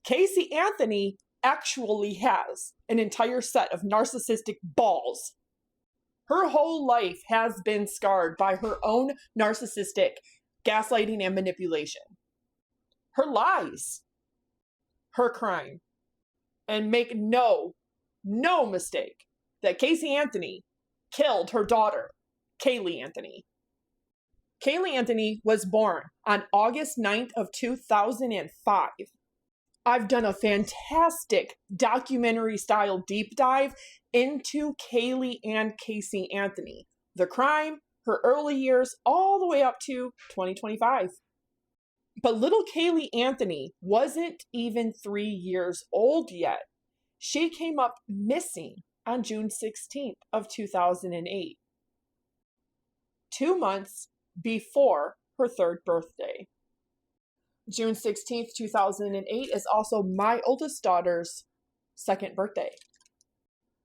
Casey Anthony actually has an entire set of narcissistic balls. Her whole life has been scarred by her own narcissistic gaslighting and manipulation. Her lies, her crime. And make no mistake that Casey Anthony killed her daughter, Kaylee Anthony. Kaylee Anthony was born on August 9th of 2005. I've done a fantastic documentary-style deep dive into Kaylee and Casey Anthony, the crime, her early years, all the way up to 2025. But little Kaylee Anthony wasn't even 3 years old yet. She came up missing on June 16th of 2008, 2 months before her third birthday. June 16th, 2008 is also my oldest daughter's second birthday.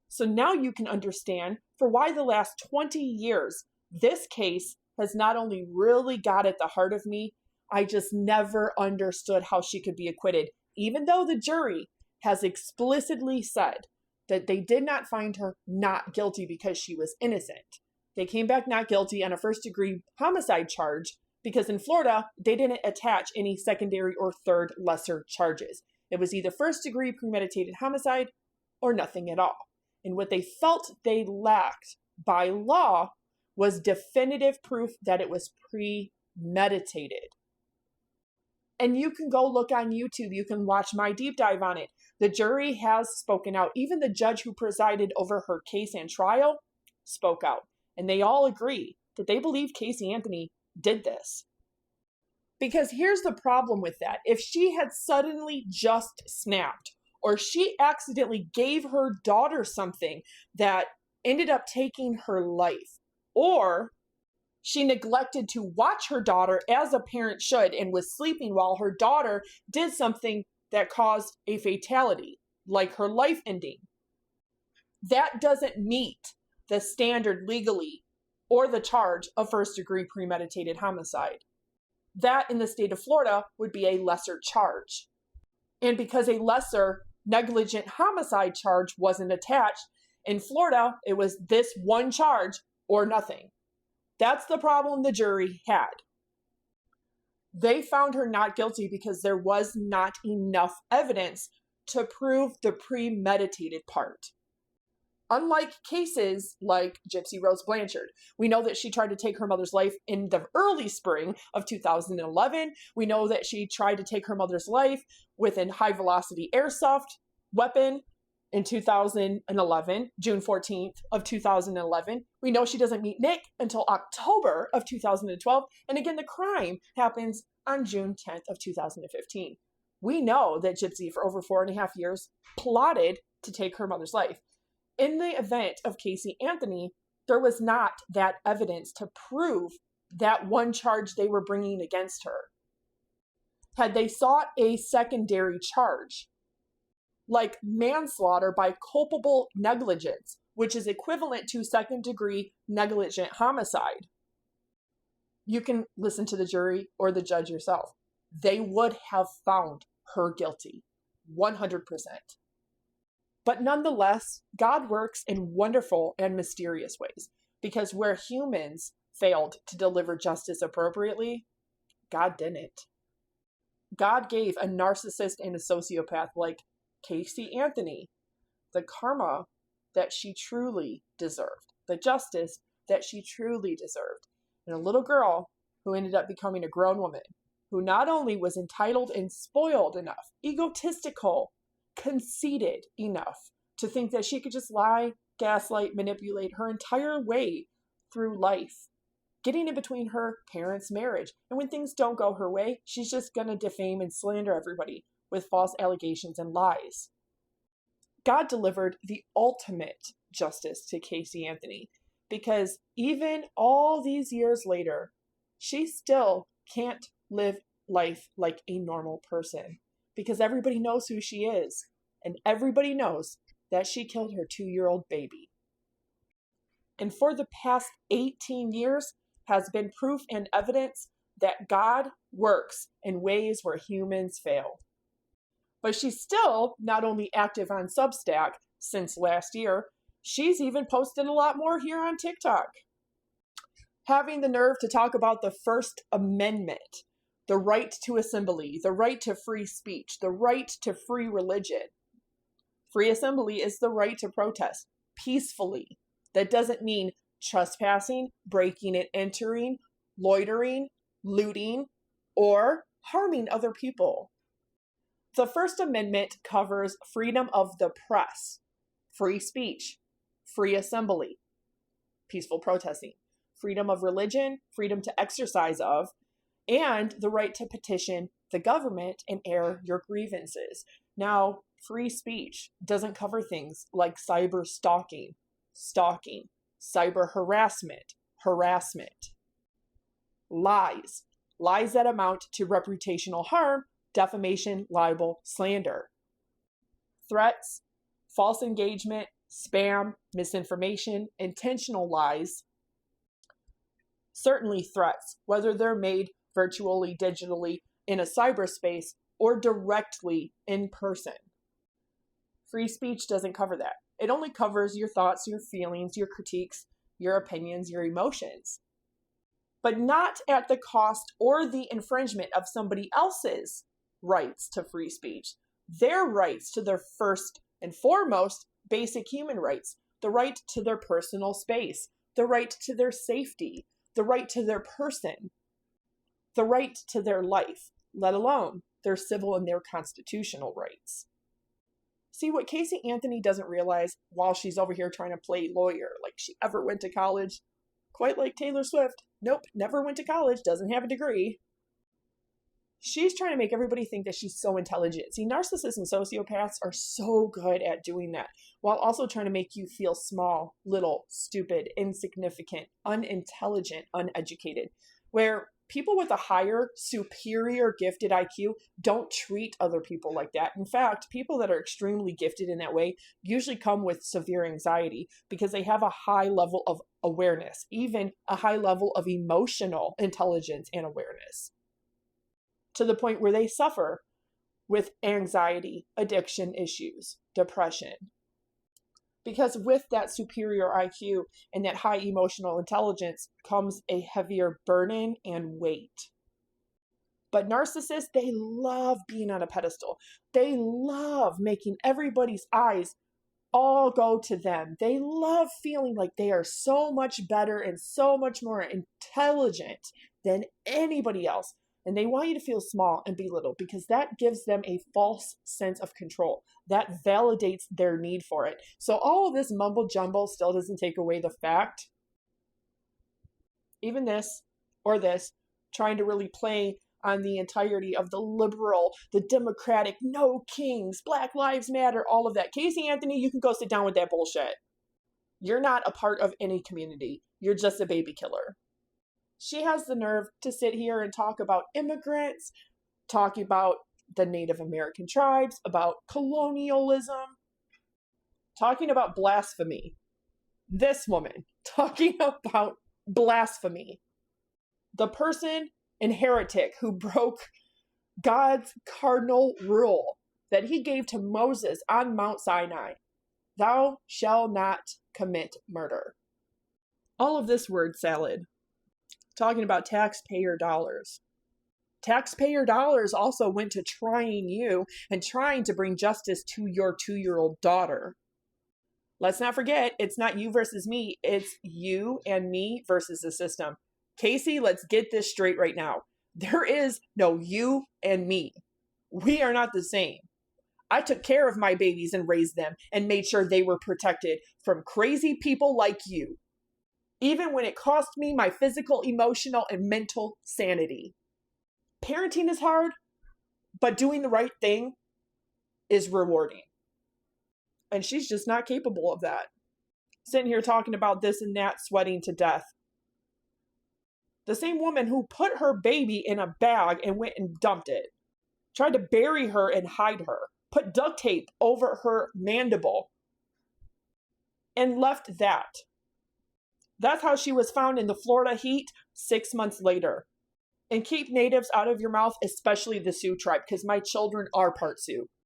So now you can understand for why the last 20 years, this case has not only really got at the heart of me, I just never understood how she could be acquitted, even though the jury has explicitly said that they did not find her not guilty because she was innocent. They came back not guilty on a first-degree homicide charge because in Florida, they didn't attach any secondary or third lesser charges. It was either first-degree premeditated homicide or nothing at all. And what they felt they lacked by law was definitive proof that it was premeditated. And you can go look on YouTube. You can watch my deep dive on it. The jury has spoken out. Even the judge who presided over her case and trial spoke out. And they all agree that they believe Casey Anthony did this. Because here's the problem with that. If she had suddenly just snapped, or she accidentally gave her daughter something that ended up taking her life, or she neglected to watch her daughter as a parent should and was sleeping while her daughter did something that caused a fatality, like her life ending, that doesn't meet the standard legally or the charge of first-degree premeditated homicide. That in the state of Florida would be a lesser charge. And because a lesser negligent homicide charge wasn't attached, in Florida, it was this one charge or nothing. That's the problem the jury had. They found her not guilty because there was not enough evidence to prove the premeditated part. Unlike cases like Gypsy Rose Blanchard, we know that she tried to take her mother's life in the early spring of 2011. We know that she tried to take her mother's life with a high-velocity airsoft weapon in 2011, June 14th of 2011. We know she doesn't meet Nick until October of 2012. And again, the crime happens on June 10th of 2015. We know that Gypsy, for over 4.5 years, plotted to take her mother's life. In the event of Casey Anthony, there was not that evidence to prove that one charge they were bringing against her. Had they sought a secondary charge, like manslaughter by culpable negligence, which is equivalent to second-degree negligent homicide, you can listen to the jury or the judge yourself. They would have found her guilty, 100%. But nonetheless, God works in wonderful and mysterious ways, because where humans failed to deliver justice appropriately, God didn't. God gave a narcissist and a sociopath like Casey Anthony the karma that she truly deserved, the justice that she truly deserved. And a little girl who ended up becoming a grown woman, who not only was entitled and spoiled enough, egotistical, conceited enough to think that she could just lie, gaslight, manipulate her entire way through life, getting in between her parents' marriage. And when things don't go her way, she's just going to defame and slander everybody with false allegations and lies. God delivered the ultimate justice to Casey Anthony, because even all these years later, she still can't live life like a normal person, because everybody knows who she is, and everybody knows that she killed her 2-year-old baby. And for the past 18 years has been proof and evidence that God works in ways where humans fail. But she's still not only active on Substack since last year, she's even posted a lot more here on TikTok. Having the nerve to talk about the First Amendment, the right to assembly, the right to free speech, the right to free religion. Free assembly is the right to protest peacefully. That doesn't mean trespassing, breaking and entering, loitering, looting, or harming other people. The First Amendment covers freedom of the press, free speech, free assembly, peaceful protesting, freedom of religion, freedom to exercise of, and the right to petition the government and air your grievances. Now, free speech doesn't cover things like cyber stalking, cyber harassment, lies that amount to reputational harm, defamation, libel, slander, threats, false engagement, spam, misinformation, intentional lies, certainly threats, whether they're made virtually, digitally, in a cyberspace, or directly in person. Free speech doesn't cover that. It only covers your thoughts, your feelings, your critiques, your opinions, your emotions, but not at the cost or the infringement of somebody else's rights to free speech, their rights to their first and foremost basic human rights, the right to their personal space, the right to their safety, the right to their person, the right to their life, let alone their civil and their constitutional rights. See, what Casey Anthony doesn't realize while she's over here trying to play lawyer, like she ever went to college, quite like Taylor Swift, nope, never went to college, doesn't have a degree. She's trying to make everybody think that she's so intelligent. See, narcissists and sociopaths are so good at doing that, while also trying to make you feel small, little, stupid, insignificant, unintelligent, uneducated, where people with a higher, superior, gifted IQ don't treat other people like that. In fact, people that are extremely gifted in that way usually come with severe anxiety because they have a high level of awareness, even a high level of emotional intelligence and awareness, to the point where they suffer with anxiety, addiction issues, depression. Because with that superior IQ and that high emotional intelligence comes a heavier burden and weight. But narcissists, they love being on a pedestal. They love making everybody's eyes all go to them. They love feeling like they are so much better and so much more intelligent than anybody else. And they want you to feel small and belittled because that gives them a false sense of control. That validates their need for it. So all of this mumble jumble still doesn't take away the fact, even this or this, trying to really play on the entirety of the liberal, the democratic, no kings, Black Lives Matter, all of that. Casey Anthony, you can go sit down with that bullshit. You're not a part of any community. You're just a baby killer. She has the nerve to sit here and talk about immigrants, talking about the Native American tribes, about colonialism, talking about blasphemy. This woman talking about blasphemy. The person and heretic who broke God's cardinal rule that he gave to Moses on Mount Sinai. Thou shalt not commit murder. All of this word salad. Talking about taxpayer dollars. Taxpayer dollars also went to trying you and trying to bring justice to your 2-year-old daughter. Let's not forget, it's not you versus me. It's you and me versus the system. Casey, let's get this straight right now. There is no you and me. We are not the same. I took care of my babies and raised them and made sure they were protected from crazy people like you, even when it cost me my physical, emotional, and mental sanity. Parenting is hard, but doing the right thing is rewarding. And she's just not capable of that. Sitting here talking about this and that, sweating to death. The same woman who put her baby in a bag and went and dumped it, tried to bury her and hide her, put duct tape over her mandible, and left that. That's how she was found in the Florida heat 6 months later. And keep natives out of your mouth, especially the Sioux tribe, because my children are part Sioux.